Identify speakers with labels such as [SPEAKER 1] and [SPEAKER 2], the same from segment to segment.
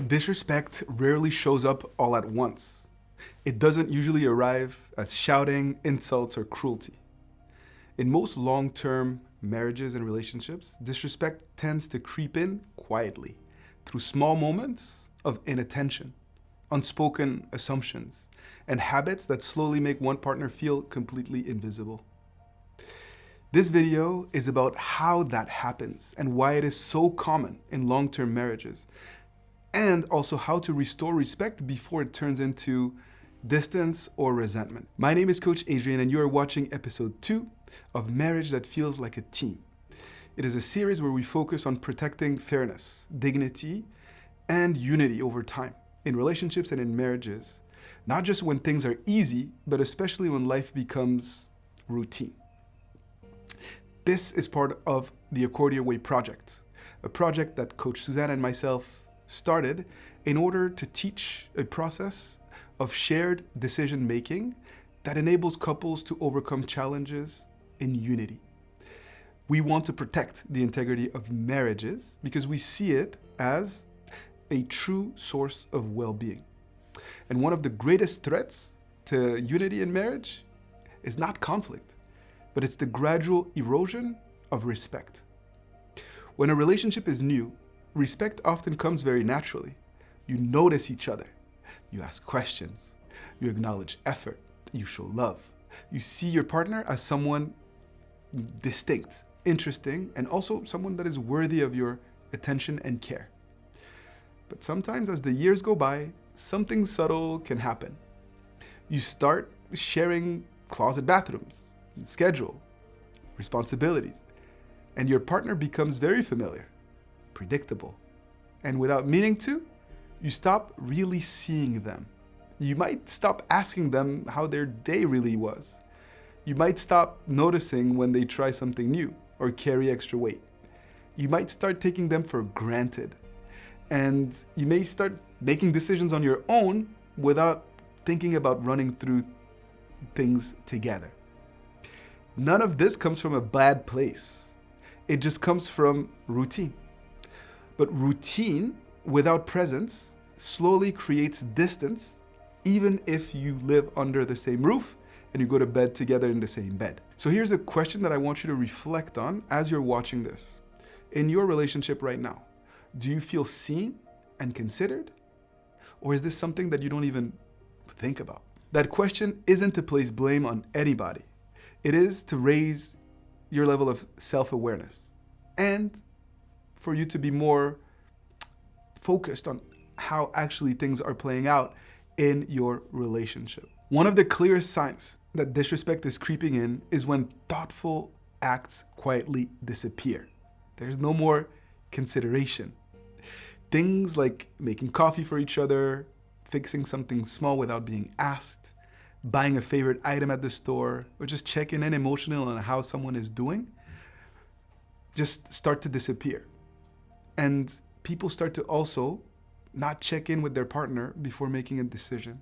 [SPEAKER 1] Disrespect rarely shows up all at once. It doesn't usually arrive as shouting, insults, or cruelty. In most long-term marriages and relationships, disrespect tends to creep in quietly through small moments of inattention, unspoken assumptions, and habits that slowly make one partner feel completely invisible. This video is about how that happens and why it is so common in long-term marriages, and also how to restore respect before it turns into distance or resentment. My name is Coach Adrian, and you are watching episode 2 of Marriage That Feels Like a Team. It is a series where we focus on protecting fairness, dignity, and unity over time in relationships and in marriages, not just when things are easy, but especially when life becomes routine. This is part of the Accordia Way project, a project that Coach Suzanne and myself started in order to teach a process of shared decision-making that enables couples to overcome challenges in unity. We want to protect the integrity of marriages because we see it as a true source of well-being. And one of the greatest threats to unity in marriage is not conflict, but it's the gradual erosion of respect. When a relationship is new, respect often comes very naturally. You notice each other. You ask questions. You acknowledge effort. You show love. You see your partner as someone distinct, interesting, and also someone that is worthy of your attention and care. But sometimes as the years go by, something subtle can happen. You start sharing closet bathrooms, schedule, responsibilities, and your partner becomes very familiar, predictable, and without meaning to, you stop really seeing them. You might stop asking them how their day really was. You might stop noticing when they try something new or carry extra weight. You might start taking them for granted. And you may start making decisions on your own without thinking about running through things together. None of this comes from a bad place. It just comes from routine. But routine without presence slowly creates distance, even if you live under the same roof and you go to bed together in the same bed. So here's a question that I want you to reflect on as you're watching this. In your relationship right now, do you feel seen and considered? Or is this something that you don't even think about? That question isn't to place blame on anybody. It is to raise your level of self-awareness and for you to be more focused on how actually things are playing out in your relationship. One of the clearest signs that disrespect is creeping in is when thoughtful acts quietly disappear. There's no more consideration. Things like making coffee for each other, fixing something small without being asked, buying a favorite item at the store, or just checking in emotionally on how someone is doing, just start to disappear. And people start to also not check in with their partner before making a decision.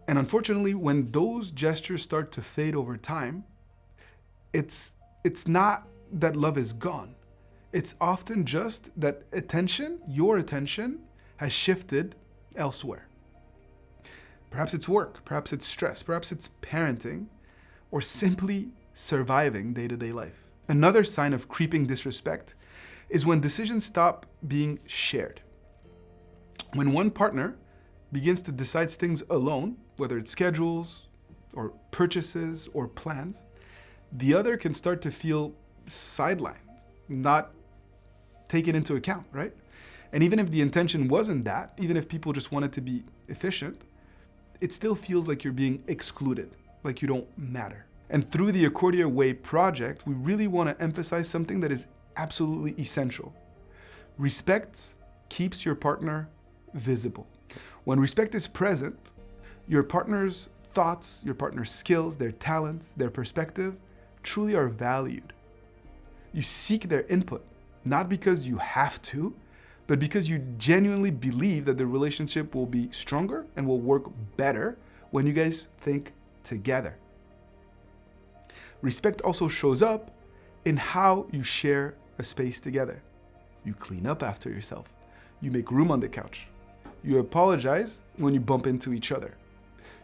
[SPEAKER 1] And unfortunately, when those gestures start to fade over time, it's not that love is gone. It's often just that your attention has shifted elsewhere. Perhaps it's work, perhaps it's stress, perhaps it's parenting, or simply surviving day-to-day life. Another sign of creeping disrespect is when decisions stop being shared. When one partner begins to decide things alone, whether it's schedules or purchases or plans, the other can start to feel sidelined, not taken into account, right? And even if the intention wasn't that, even if people just wanted to be efficient, it still feels like you're being excluded, like you don't matter. And through the Accordia Way project, we really want to emphasize something that is absolutely essential. Respect keeps your partner visible. When respect is present, your partner's thoughts, your partner's skills, their talents, their perspective truly are valued. You seek their input, not because you have to, but because you genuinely believe that the relationship will be stronger and will work better when you guys think together. Respect also shows up in how you share a space together. You clean up after yourself. You make room on the couch. You apologize when you bump into each other.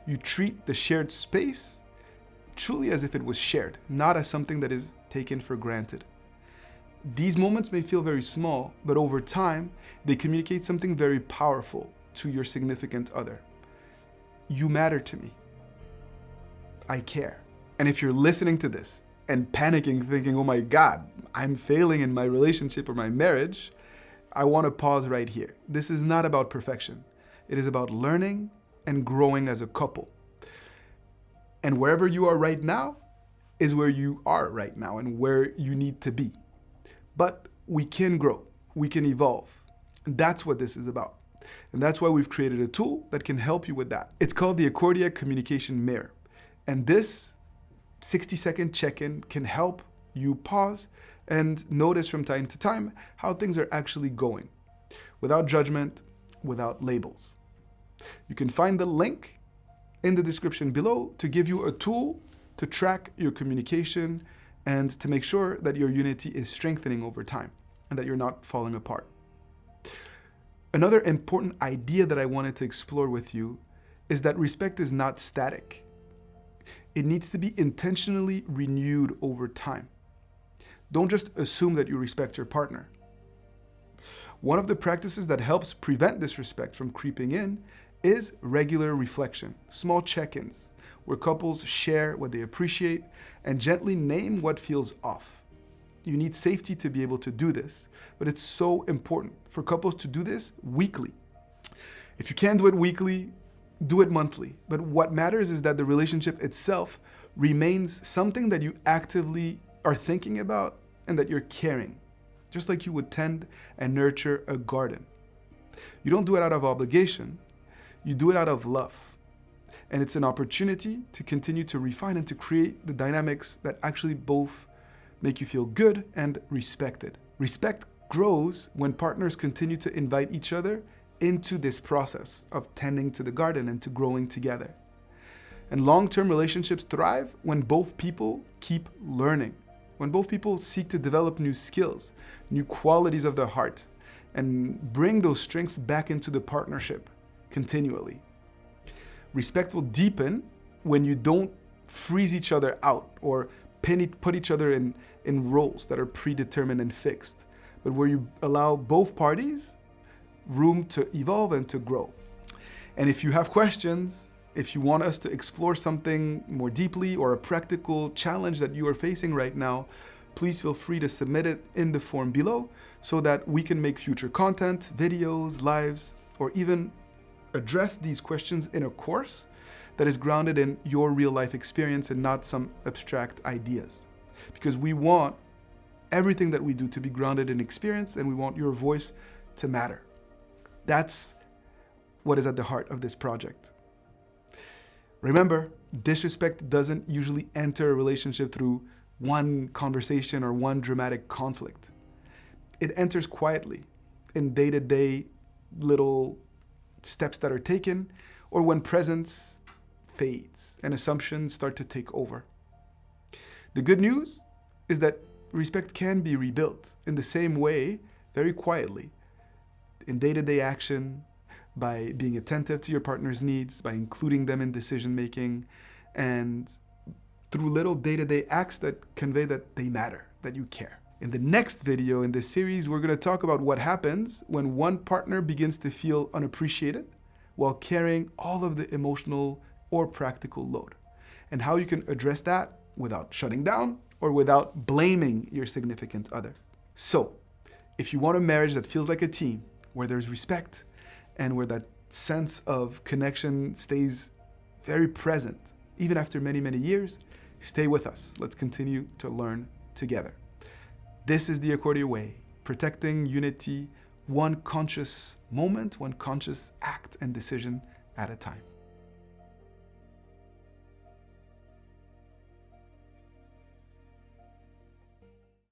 [SPEAKER 1] You treat the shared space truly as if it was shared, not as something that is taken for granted. These moments may feel very small, but over time, they communicate something very powerful to your significant other. You matter to me. I care. And if you're listening to this and panicking, thinking, oh my God, I'm failing in my relationship or my marriage, I want to pause right here. This is not about perfection. It is about learning and growing as a couple. And wherever you are right now is where you are right now and where you need to be. But we can grow. We can evolve. And that's what this is about. And that's why we've created a tool that can help you with that. It's called the Accordia Communication Mirror. And this 60-second check-in can help you pause and notice from time to time how things are actually going, without judgment, without labels. You can find the link in the description below to give you a tool to track your communication and to make sure that your unity is strengthening over time and that you're not falling apart. Another important idea that I wanted to explore with you is that respect is not static. It needs to be intentionally renewed over time. Don't just assume that you respect your partner. One of the practices that helps prevent disrespect from creeping in is regular reflection, small check-ins, where couples share what they appreciate and gently name what feels off. You need safety to be able to do this, but it's so important for couples to do this weekly. If you can't do it weekly, do it monthly. But what matters is that the relationship itself remains something that you actively are thinking about and that you're caring, just like you would tend and nurture a garden. You don't do it out of obligation, you do it out of love. And it's an opportunity to continue to refine and to create the dynamics that actually both make you feel good and respected. Respect grows when partners continue to invite each other into this process of tending to the garden and to growing together. And long-term relationships thrive when both people keep learning, when both people seek to develop new skills, new qualities of the heart, and bring those strengths back into the partnership continually. Respect will deepen when you don't freeze each other out or put each other in roles that are predetermined and fixed, but where you allow both parties room to evolve and to grow. And if you have questions, if you want us to explore something more deeply or a practical challenge that you are facing right now, please feel free to submit it in the form below so that we can make future content, videos, lives, or even address these questions in a course that is grounded in your real life experience and not some abstract ideas. Because we want everything that we do to be grounded in experience, and we want your voice to matter. That's what is at the heart of this project. Remember, disrespect doesn't usually enter a relationship through one conversation or one dramatic conflict. It enters quietly in day-to-day little steps that are taken, or when presence fades and assumptions start to take over. The good news is that respect can be rebuilt in the same way, very quietly, in day-to-day action, by being attentive to your partner's needs, by including them in decision-making, and through little day-to-day acts that convey that they matter, that you care. In the next video in this series, we're going to talk about what happens when one partner begins to feel unappreciated while carrying all of the emotional or practical load, and how you can address that without shutting down or without blaming your significant other. So, if you want a marriage that feels like a team, where there's respect and where that sense of connection stays very present, even after many, many years, stay with us. Let's continue to learn together. This is the Accordia way, protecting unity, one conscious moment, one conscious act and decision at a time.